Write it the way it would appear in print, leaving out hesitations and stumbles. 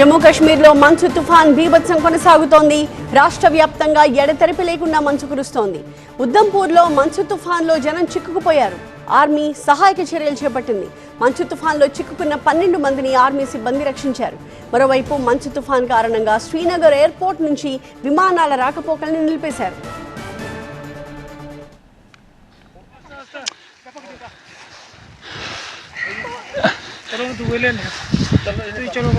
జమ్మూ కశ్మీర్లో మంచు తుఫాన్ బీభత్సం కొనసాగుతోంది. రాష్ట్ర వ్యాప్తంగా ఎడతెరిపి లేకుండా మంచు కురుస్తోంది. ఉద్దంపూర్లో మంచు తుఫాన్లో జనం చిక్కుకుపోయారు. ఆర్మీ సహాయక చర్యలు చేపట్టింది. మంచు తుఫాన్లో చిక్కుకున్న 12 మందిని ఆర్మీ సిబ్బంది రక్షించారు. మరోవైపు మంచు తుఫాన్ కారణంగా శ్రీనగర్ ఎయిర్పోర్ట్ నుంచి విమానాల రాకపోకలను నిలిపేశారు. चलो